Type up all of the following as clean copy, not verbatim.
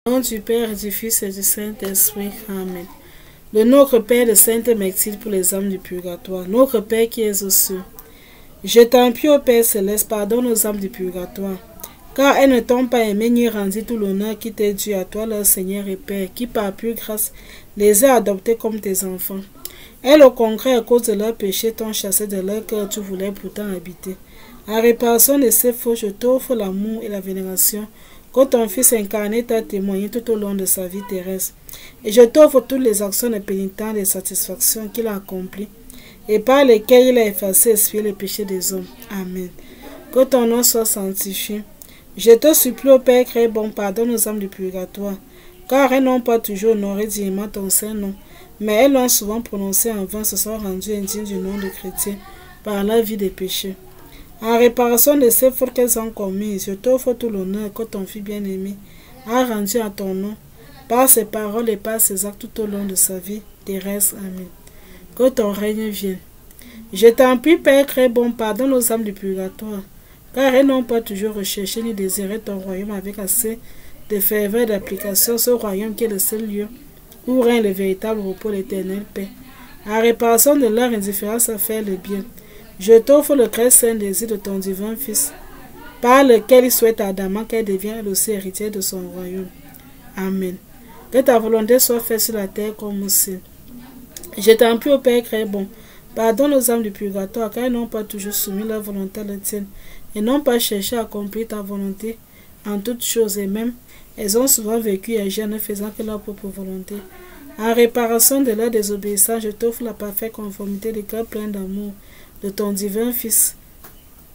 Au nom du Père, du Fils et du Saint-Esprit. Amen. De notre Père, le Sainte Mathilde pour les âmes du purgatoire. Notre Père qui es aux cieux. Je t'en prie, ô Père céleste, pardonne aux âmes du purgatoire, car elles ne t'ont pas aimé ni rendu tout l'honneur qui t'est dû à toi, leur Seigneur et Père, qui par pure grâce les a adoptés comme tes enfants. Elles, au contraire, à cause de leurs péchés, t'ont chassé de leur cœur, tu voulais pourtant habiter. À réparation de ces fautes, je t'offre l'amour et la vénération que ton Fils incarné t'a témoigné tout au long de sa vie terrestre. Et je t'offre toutes les actions de pénitence et de satisfaction qu'il a accomplies, et par lesquels il a effacé et expié les péchés des hommes. Amen. Que ton nom soit sanctifié. Je te supplie, ô Père très bon, pardonne aux âmes du purgatoire, car elles n'ont pas toujours honoré dignement ton saint nom, mais elles l'ont souvent prononcé en vain, se sont rendues indignes du nom de chrétien par la vie des péchés. En réparation de ces fautes qu'elles ont commises, je t'offre tout l'honneur que ton Fils bien-aimé a rendu à ton nom, par ses paroles et par ses actes tout au long de sa vie terrestre. Amen. Que ton règne vienne. Je t'en prie, Père très bon, pardonne aux âmes du purgatoire, car elles n'ont pas toujours recherché ni désiré ton royaume avec assez de ferveur et d'application, ce royaume qui est le seul lieu où règne le véritable repos, l'éternelle paix. En réparation de leur indifférence à faire le bien, je t'offre le très saint désir de ton divin Fils, par lequel il souhaite ardemment qu'elle devienne elle aussi héritière de son royaume. Amen. Que ta volonté soit faite sur la terre comme au ciel. Je t'en prie, ô Père très bon, pardonne aux âmes du purgatoire, car elles n'ont pas toujours soumis leur volonté à la tienne, et n'ont pas cherché à accomplir ta volonté en toutes choses, et même elles ont souvent vécu et agi en ne faisant que leur propre volonté. En réparation de leur désobéissance, je t'offre la parfaite conformité du cœur plein d'amour de ton divin Fils,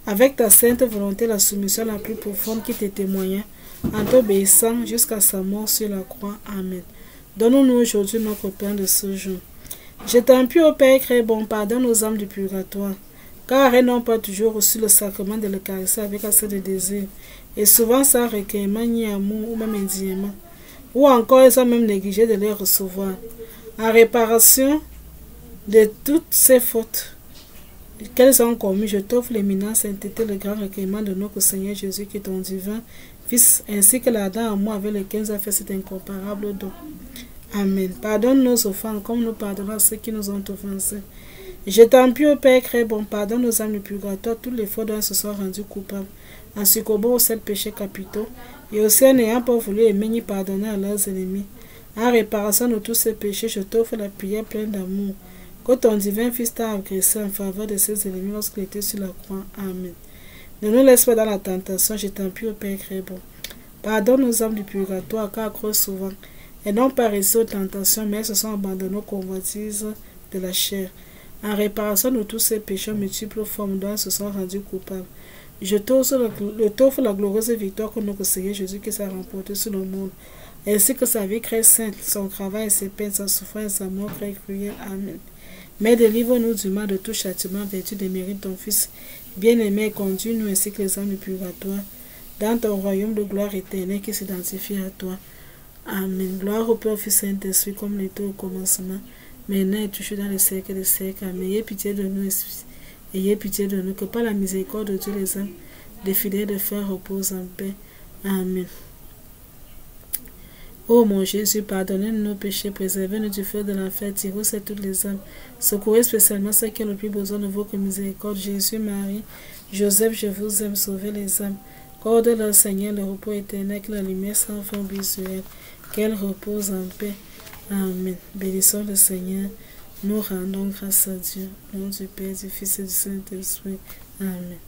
avec ta sainte volonté, la soumission la plus profonde qui te témoignait, en t'obéissant jusqu'à sa mort sur la croix. Amen. Donne-nous aujourd'hui notre pain de ce jour. Je t'en prie, ô Père très bon, pardonne aux âmes du purgatoire, car elles n'ont pas toujours reçu le sacrement de l'Eucharistie avec assez de désir, et souvent sans recueillement ni amour, ou même indignement, ou encore elles ont même négligé de les recevoir. En réparation de toutes ces fautes qu'elles ont commis, je t'offre l'éminente sainteté, le grand recueillement de notre Seigneur Jésus, qui est ton divin Fils, ainsi que l'ardent amour avec lequel nous a fait cet incomparable don. Amen. Pardonne nos offenses comme nous pardonnons à ceux qui nous ont offensés. Je t'en prie, ô Père très bon, pardonne nos âmes du purgatoire toutes les fois dont elles se sont rendues coupables, en succombant aux 7 péchés capitaux, et aussi en n'ayant pas voulu aimer ni pardonner à leurs ennemis. En réparation de tous ces péchés, je t'offre la prière pleine d'amour que ton divin Fils t'a agressé en faveur de ses ennemis lorsqu'il était sur la croix. Amen. Ne nous laisse pas dans la tentation, je t'en prie, ô Père très bon. Pardonne nos âmes du purgatoire, car trop souvent elles n'ont pas résisté aux tentations, mais elles se sont abandonnées aux convoitises de la chair. En réparation de tous ces péchés multiples formes dont elles se sont rendues coupables, je t'offre la glorieuse victoire que notre Seigneur Jésus-Christ a remportée sur le monde, ainsi que sa vie très sainte, son travail et ses peines, sa souffrance et sa mort très cruelle. Amen. Mais délivre-nous du mal de tout châtiment, vertu des mérites de ton Fils bien-aimé, et conduis-nous ainsi que les âmes du purgatoire dans ton royaume de gloire éternelle qui s'identifie à toi. Amen. Gloire au Père, au Fils et au Saint-Esprit, comme il était au commencement, maintenant et toujours dans les siècles des siècles. Amen. Ayez pitié de nous, ayez pitié de nous, que par la miséricorde de Dieu les âmes des fidèles de fer reposent en paix. Amen. Ô mon Jésus, pardonnez-nous nos péchés, préservez-nous du feu de l'enfer, tirez toutes les âmes, secourez spécialement ceux qui ont le plus besoin de votre miséricorde. Jésus, Marie, Joseph, je vous aime, sauvez les âmes. Corde leur Seigneur le repos éternel, que la lumière sans fin brille sur elle, qu'elle repose en paix. Amen. Bénissons le Seigneur. Nous rendons grâce à Dieu. Au nom du Père, du Fils et du Saint-Esprit. Amen.